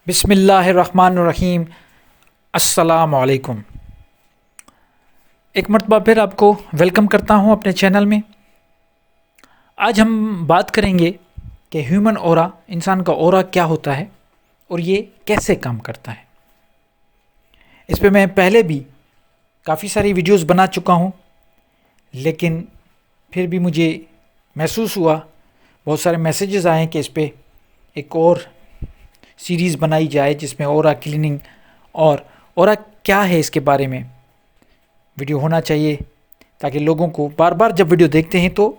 بسم اللہ الرحمن الرحیم۔ السلام علیکم۔ ایک مرتبہ پھر آپ کو ویلکم کرتا ہوں اپنے چینل میں۔ آج ہم بات کریں گے کہ ہیومن اورا، انسان کا اورا کیا ہوتا ہے اور یہ کیسے کام کرتا ہے۔ اس پہ میں پہلے بھی کافی ساری ویڈیوز بنا چکا ہوں، لیکن پھر بھی مجھے محسوس ہوا، بہت سارے میسیجز آئے کہ اس پہ ایک اور سیریز بنائی جائے جس میں اورا کلیننگ اور اورا کیا ہے اس کے بارے میں ویڈیو ہونا چاہیے، تاکہ لوگوں کو بار بار جب ویڈیو دیکھتے ہیں تو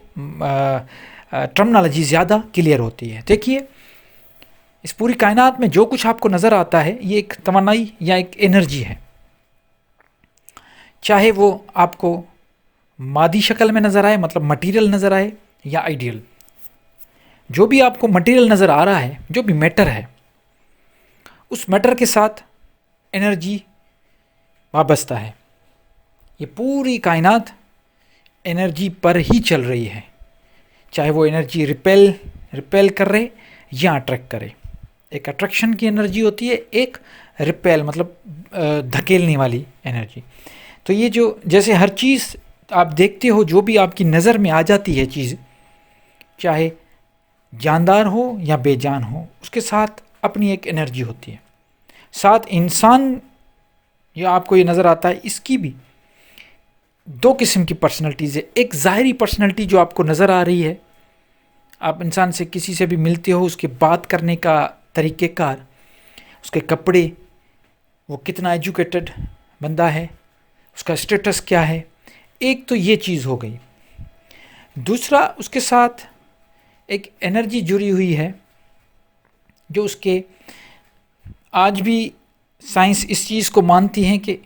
ٹرمنالوجی زیادہ کلیئر ہوتی ہے۔ دیکھیے، اس پوری کائنات میں جو کچھ آپ کو نظر آتا ہے یہ ایک توانائی یا ایک انرجی ہے، چاہے وہ آپ کو مادی شکل میں نظر آئے، مطلب مٹیریل نظر آئے، یا آئیڈیل۔ جو بھی آپ کو مٹیریل نظر آ رہا ہے، جو بھی میٹر ہے، اس میٹر کے ساتھ انرجی وابستہ ہے۔ یہ پوری کائنات انرجی پر ہی چل رہی ہے، چاہے وہ انرجی ریپیل کر رہے یا اٹریکٹ کرے۔ ایک اٹریکشن کی انرجی ہوتی ہے، ایک ریپیل مطلب دھکیلنے والی انرجی۔ تو یہ جو جیسے ہر چیز آپ دیکھتے ہو، جو بھی آپ کی نظر میں آ جاتی ہے چیز، چاہے جاندار ہو یا بے جان ہو، اس کے ساتھ اپنی ایک انرجی ہوتی ہے۔ ساتھ انسان جو آپ کو یہ نظر آتا ہے، اس کی بھی دو قسم کی پرسنالٹیز ہے۔ ایک ظاہری پرسنالٹی جو آپ کو نظر آ رہی ہے، آپ انسان سے کسی سے بھی ملتے ہو، اس کے بات کرنے کا طریقہ کار، اس کے کپڑے، وہ کتنا ایجوکیٹڈ بندہ ہے، اس کا اسٹیٹس کیا ہے، ایک تو یہ چیز ہو گئی۔ دوسرا، اس کے ساتھ ایک انرجی جڑی ہوئی ہے جو اس کے آج بھی سائنس اس چیز کو مانتی ہے کہ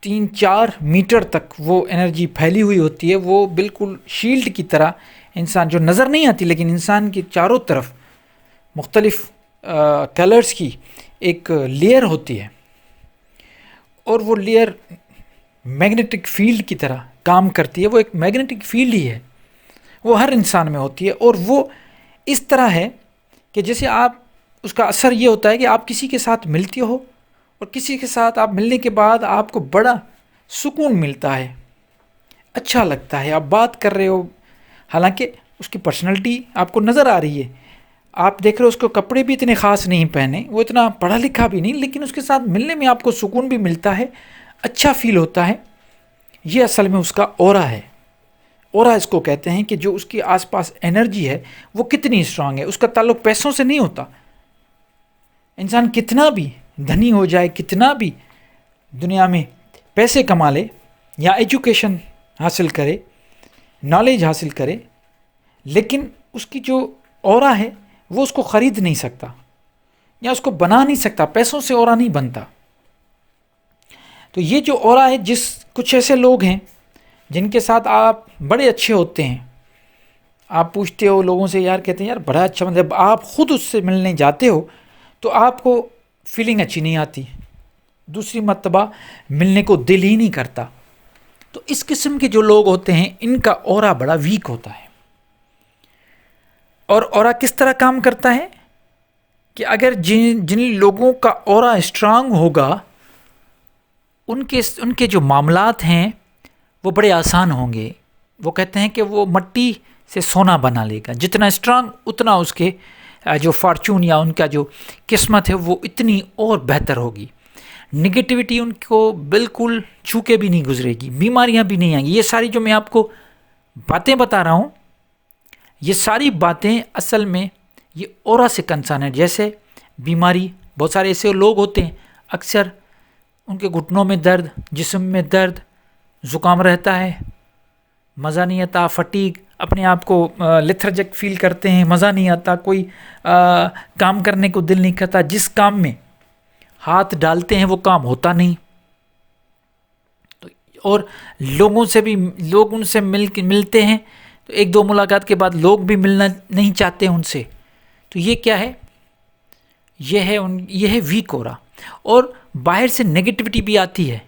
3-4 میٹر تک وہ انرجی پھیلی ہوئی ہوتی ہے۔ وہ بالکل شیلڈ کی طرح انسان جو نظر نہیں آتی، لیکن انسان کے چاروں طرف مختلف کلرز کی ایک لیئر ہوتی ہے، اور وہ لیئر میگنیٹک فیلڈ کی طرح کام کرتی ہے۔ وہ ایک میگنیٹک فیلڈ ہی ہے، وہ ہر انسان میں ہوتی ہے، اور وہ اس طرح ہے کہ جیسے آپ، اس کا اثر یہ ہوتا ہے کہ آپ کسی کے ساتھ ملتے ہو، اور کسی کے ساتھ آپ ملنے کے بعد آپ کو بڑا سکون ملتا ہے، اچھا لگتا ہے، آپ بات کر رہے ہو، حالانکہ اس کی پرسنالٹی آپ کو نظر آ رہی ہے، آپ دیکھ رہے ہو اس کو کپڑے بھی اتنے خاص نہیں پہنے، وہ اتنا پڑھا لکھا بھی نہیں، لیکن اس کے ساتھ ملنے میں آپ کو سکون بھی ملتا ہے، اچھا فیل ہوتا ہے۔ یہ اصل میں اس کا اورا ہے۔ اورا اس کو کہتے ہیں کہ جو اس کی آس پاس انرجی ہے وہ کتنی اسٹرانگ ہے۔ اس کا تعلق پیسوں سے نہیں ہوتا۔ انسان کتنا بھی دھنی ہو جائے، کتنا بھی دنیا میں پیسے کما لے یا ایجوکیشن حاصل کرے، نالج حاصل کرے، لیکن اس کی جو اورا ہے وہ اس کو خرید نہیں سکتا یا اس کو بنا نہیں سکتا۔ پیسوں سے اورا نہیں بنتا۔ تو یہ جو اورا ہے، کچھ ایسے لوگ ہیں جن کے ساتھ آپ بڑے اچھے ہوتے ہیں، آپ پوچھتے ہو لوگوں سے، یار کہتے ہیں یار بڑا اچھا، مطلب آپ خود اس سے ملنے جاتے ہو تو آپ کو فیلنگ اچھی نہیں آتی، دوسری مرتبہ ملنے کو دل ہی نہیں کرتا۔ تو اس قسم کے جو لوگ ہوتے ہیں، ان کا اورا بڑا ویک ہوتا ہے۔ اور اورا کس طرح کام کرتا ہے کہ اگر جن لوگوں کا اورا اسٹرانگ ہوگا، ان کے جو معاملات ہیں وہ بڑے آسان ہوں گے۔ وہ کہتے ہیں کہ وہ مٹی سے سونا بنا لے گا، جتنا اسٹرانگ اتنا اس کے جو فارچون یا ان کا جو قسمت ہے وہ اتنی اور بہتر ہوگی۔ نگیٹیوٹی ان کو بالکل چھو کے بھی نہیں گزرے گی، بیماریاں بھی نہیں آئیں گی۔ یہ ساری جو میں آپ کو باتیں بتا رہا ہوں، یہ ساری باتیں اصل میں یہ اورا سے کنسرن ہے۔ جیسے بیماری، بہت سارے ایسے لوگ ہوتے ہیں، اکثر ان کے گھٹنوں میں درد، جسم میں درد، زکام رہتا ہے، مزہ نہیں آتا، فٹیگ، اپنے آپ کو لیتھرجک فیل کرتے ہیں، مزہ نہیں آتا، کوئی کام کرنے کو دل نہیں کرتا، جس کام میں ہاتھ ڈالتے ہیں وہ کام ہوتا نہیں، اور لوگ ان سے ملتے ہیں تو ایک دو ملاقات کے بعد لوگ بھی ملنا نہیں چاہتے ان سے۔ تو یہ کیا ہے؟ یہ ہے ویک اورا۔ اور باہر سے نیگیٹیوٹی بھی آتی ہے،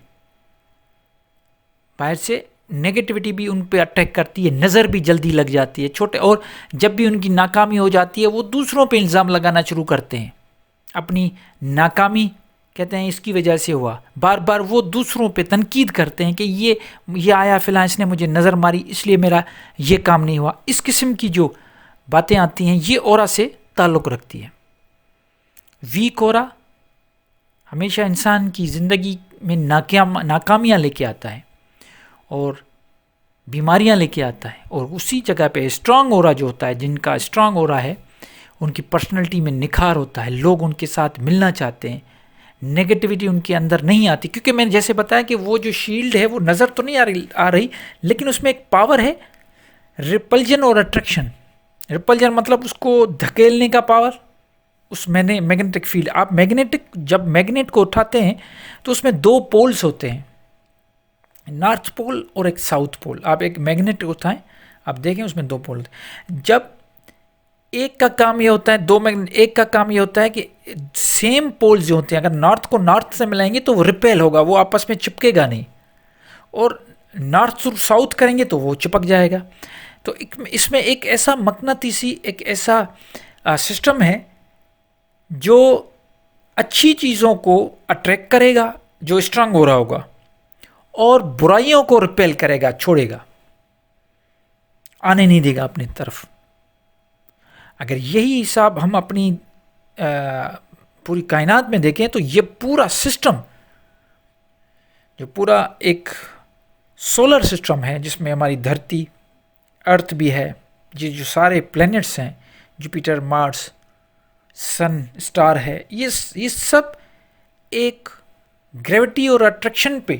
باہر سے نیگیٹیوٹی بھی ان پہ اٹیک کرتی ہے، نظر بھی جلدی لگ جاتی ہے چھوٹے، اور جب بھی ان کی ناکامی ہو جاتی ہے وہ دوسروں پہ الزام لگانا شروع کرتے ہیں اپنی ناکامی کہتے ہیں اس کی وجہ سے ہوا، بار بار وہ دوسروں پہ تنقید کرتے ہیں کہ یہ آیا فلاں، اس نے مجھے نظر ماری اس لیے میرا یہ کام نہیں ہوا. اس قسم کی جو باتیں آتی ہیں یہ اورا سے تعلق رکھتی ہے. ویک اورا ہمیشہ انسان کی زندگی میں ناکامیاں لے کے آتا ہے اور بیماریاں لے کے آتا ہے، اور اسی جگہ پہ اسٹرانگ اورا جو ہوتا ہے، جن کا اسٹرانگ اورا ہے ان کی پرسنلٹی میں نکھار ہوتا ہے، لوگ ان کے ساتھ ملنا چاہتے ہیں، نیگیٹیوٹی ان کے اندر نہیں آتی، کیونکہ میں نے جیسے بتایا کہ وہ جو شیلڈ ہے وہ نظر تو نہیں آ رہی لیکن اس میں ایک پاور ہے، ریپلجن اور اٹریکشن. ریپلجن مطلب اس کو دھکیلنے کا پاور، اس میں نے میگنیٹک فیلڈ، آپ جب میگنیٹ کو اٹھاتے ہیں تو اس میں 2 پولز ہوتے ہیں، نارتھ پول اور ایک ساؤتھ پول. آپ ایک میگنیٹ اٹھائیں، آپ دیکھیں اس میں 2 پول ہوتے ہیں. جب ایک کا کام یہ ہوتا ہے، ایک کا کام یہ ہوتا ہے کہ سیم پولز جو ہوتے ہیں اگر نارتھ کو نارتھ سے ملائیں گے تو وہ ریپیل ہوگا، وہ آپس میں چپکے گا نہیں، اور نارتھ اور ساؤتھ کریں گے تو وہ چپک جائے گا. تو اس میں ایک ایسا مقناطیسی، ایک ایسا سسٹم ہے جو اچھی چیزوں کو اٹریکٹ کرے گا جو اسٹرانگ ہو رہا ہوگا، اور برائیوں کو ریپیل کرے گا، چھوڑے گا، آنے نہیں دے گا اپنی طرف. اگر یہی حساب ہم اپنی پوری کائنات میں دیکھیں تو یہ پورا سسٹم جو پورا ایک سولر سسٹم ہے جس میں ہماری دھرتی، ارتھ بھی ہے، یہ جو سارے پلینٹس ہیں، جوپیٹر، مارس، سن، اسٹار ہے، یہ سب ایک گریوٹی اور اٹریکشن پہ،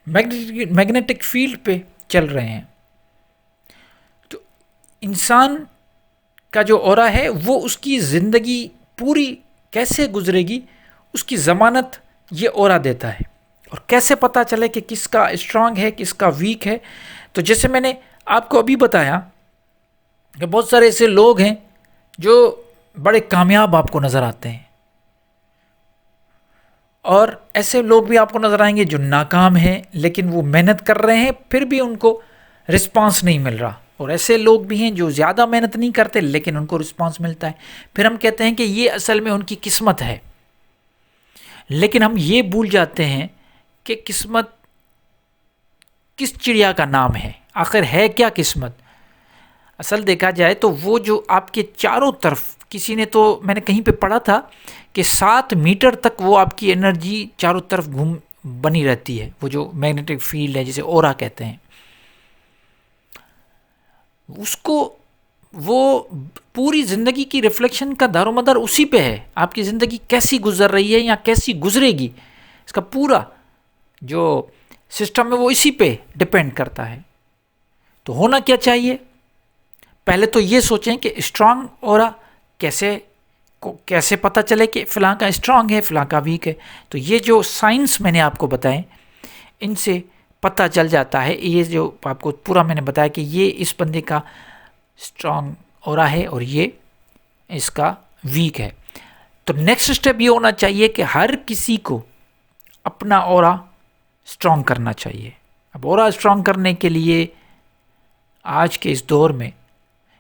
میگنیٹک فیلڈ پہ چل رہے ہیں. تو انسان کا جو اورا ہے وہ اس کی زندگی پوری کیسے گزرے گی اس کی ضمانت یہ اورا دیتا ہے. اور کیسے پتہ چلے کہ کس کا اسٹرانگ ہے کس کا ویک ہے؟ تو جیسے میں نے آپ کو ابھی بتایا کہ بہت سارے ایسے لوگ ہیں جو بڑے کامیاب آپ کو نظر آتے ہیں، اور ایسے لوگ بھی آپ کو نظر آئیں گے جو ناکام ہیں لیکن وہ محنت کر رہے ہیں پھر بھی ان کو رسپانس نہیں مل رہا، اور ایسے لوگ بھی ہیں جو زیادہ محنت نہیں کرتے لیکن ان کو رسپانس ملتا ہے. پھر ہم کہتے ہیں کہ یہ اصل میں ان کی قسمت ہے، لیکن ہم یہ بھول جاتے ہیں کہ قسمت کس چڑیا کا نام ہے، آخر ہے کیا قسمت؟ اصل دیکھا جائے تو وہ جو آپ کے چاروں طرف، کسی نے تو میں نے کہیں پہ پڑھا تھا کہ 7 میٹر تک وہ آپ کی انرجی چاروں طرف بنی رہتی ہے، وہ جو میگنیٹک فیلڈ ہے جسے اورا کہتے ہیں، اس کو وہ پوری زندگی کی ریفلیکشن کا دار و مدار اسی پہ ہے. آپ کی زندگی کیسی گزر رہی ہے یا کیسی گزرے گی، اس کا پورا جو سسٹم ہے وہ اسی پہ ڈپینڈ کرتا ہے. تو ہونا کیا چاہیے؟ پہلے تو یہ سوچیں کہ اسٹرانگ اورا کیسے پتہ چلے کہ فلاں کا اسٹرانگ ہے فلاں کا ویک ہے. تو یہ جو سائنس میں نے آپ کو بتائیں ان سے پتہ چل جاتا ہے. یہ جو آپ کو پورا میں نے بتایا کہ یہ اس بندے کا اسٹرانگ اورا ہے اور یہ اس کا ویک ہے. تو نیکسٹ اسٹیپ یہ ہونا چاہیے کہ ہر کسی کو اپنا اورا اسٹرانگ کرنا چاہیے. اب اورا اسٹرانگ کرنے کے لیے آج کے اس دور میں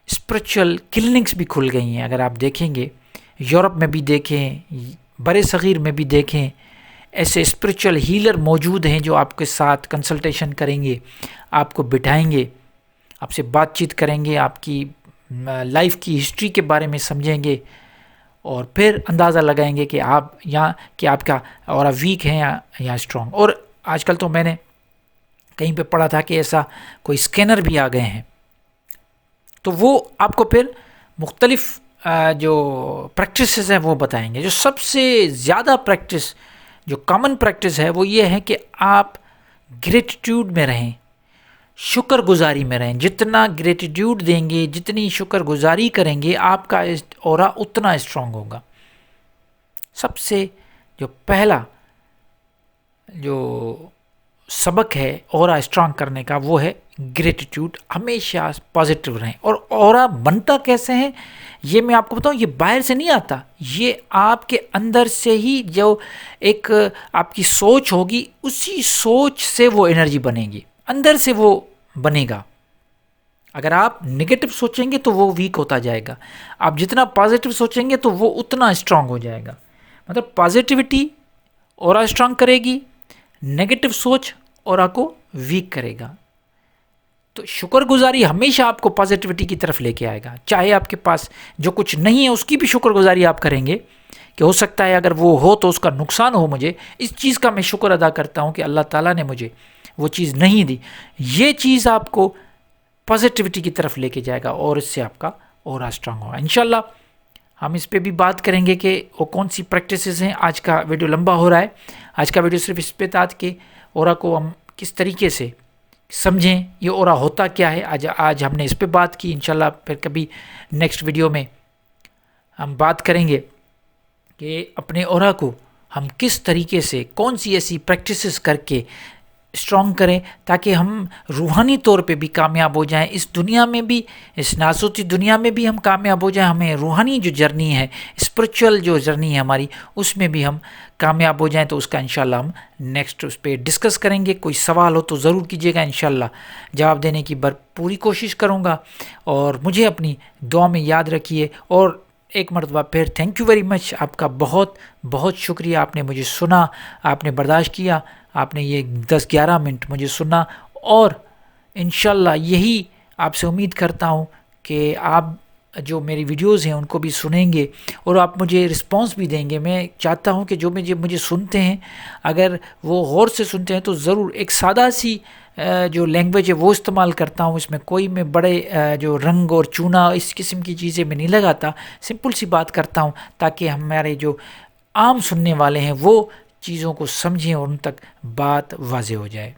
اسپرچل کلینکس بھی کھل گئی ہیں. اگر آپ دیکھیں گے یورپ میں بھی دیکھیں، برے صغیر میں بھی دیکھیں، ایسے اسپرچل ہیلر موجود ہیں جو آپ کے ساتھ کنسلٹیشن کریں گے، آپ کو بٹھائیں گے، آپ سے بات چیت کریں گے، آپ کی لائف کی ہسٹری کے بارے میں سمجھیں گے، اور پھر اندازہ لگائیں گے کہ آپ کا اورا ویک ہے یا اسٹرانگ. اور آج کل تو میں نے کہیں پہ پڑھا تھا کہ ایسا کوئی اسکینر بھی آ گئے ہیں، تو وہ آپ کو پھر مختلف جو پریکٹسز ہیں وہ بتائیں گے. جو سب سے زیادہ پریکٹس، جو کامن پریکٹس ہے وہ یہ ہے کہ آپ گریٹیٹیوڈ میں رہیں، شکر گزاری میں رہیں. جتنا گریٹیٹیوڈ دیں گے، جتنی شکر گزاری کریں گے، آپ کا اورا اتنا اسٹرانگ ہوگا. سب سے جو پہلا جو سبق ہے اورا اسٹرانگ کرنے کا وہ ہے گریٹیٹیوڈ. ہمیشہ پازیٹیو رہیں. اور اورا بنتا کیسے ہیں یہ میں آپ کو بتاؤں، یہ باہر سے نہیں آتا، یہ آپ کے اندر سے ہی جو ایک آپ کی سوچ ہوگی اسی سوچ سے وہ انرجی بنے گی، اندر سے وہ بنے گا. اگر آپ نگیٹو سوچیں گے تو وہ ویک ہوتا جائے گا، آپ جتنا پازیٹیو سوچیں گے تو وہ اتنا اسٹرانگ ہو جائے گا. مطلب پازیٹیوٹی اورا اسٹرانگ کرے گی، نگیٹو سوچ اورا کو ویک کرے گا. تو شکر گزاری ہمیشہ آپ کو پازیٹیوٹی کی طرف لے کے آئے گا. چاہے آپ کے پاس جو کچھ نہیں ہے اس کی بھی شکر گزاری آپ کریں گے کہ ہو سکتا ہے اگر وہ ہو تو اس کا نقصان ہو، مجھے اس چیز کا میں شکر ادا کرتا ہوں کہ اللہ تعالیٰ نے مجھے وہ چیز نہیں دی. یہ چیز آپ کو پازیٹیوٹی کی طرف لے کے جائے گا اور اس سے آپ کا اورا اسٹرانگ ہوگا. انشاءاللہ ہم اس پہ بھی بات کریں گے کہ وہ کون سی پریکٹسز ہیں. آج کا ویڈیو لمبا ہو رہا ہے، آج کا ویڈیو صرف اس پہ تھا کہ اورا کو ہم کس طریقے سے سمجھیں، یہ اورا ہوتا کیا ہے. آج ہم نے اس پہ بات کی. انشاءاللہ پھر کبھی نیکسٹ ویڈیو میں ہم بات کریں گے کہ اپنے اورا کو ہم کس طریقے سے کون سی ایسی پریکٹسز کر کے اسٹرانگ کریں تاکہ ہم روحانی طور پہ بھی کامیاب ہو جائیں، اس دنیا میں بھی، اس ناسوتی دنیا میں بھی ہم کامیاب ہو جائیں. ہمیں روحانی جو جرنی ہے، اسپرچول جو جرنی ہے ہماری، اس میں بھی ہم کامیاب ہو جائیں. تو اس کا انشاءاللہ ہم نیکسٹ اس پہ ڈسکس کریں گے. کوئی سوال ہو تو ضرور کیجیے گا، انشاءاللہ جواب دینے کی پوری کوشش کروں گا. اور مجھے اپنی دعا میں یاد رکھیے. اور ایک مرتبہ پھر تھینک یو ویری مچ، آپ کا بہت بہت شکریہ. آپ نے مجھے سنا، آپ نے برداشت کیا، آپ نے یہ 10-11 منٹ مجھے سنا. اور انشاءاللہ یہی آپ سے امید کرتا ہوں کہ آپ جو میری ویڈیوز ہیں ان کو بھی سنیں گے اور آپ مجھے رسپانس بھی دیں گے. میں چاہتا ہوں کہ جو مجھے سنتے ہیں اگر وہ غور سے سنتے ہیں تو ضرور ایک سادہ سی جو لینگویج ہے وہ استعمال کرتا ہوں. اس میں کوئی میں بڑے جو رنگ اور چونا اس قسم کی چیزیں میں نہیں لگاتا، سمپل سی بات کرتا ہوں تاکہ ہمارے جو عام سننے والے ہیں وہ چیزوں کو سمجھیں اور ان تک بات واضح ہو جائے.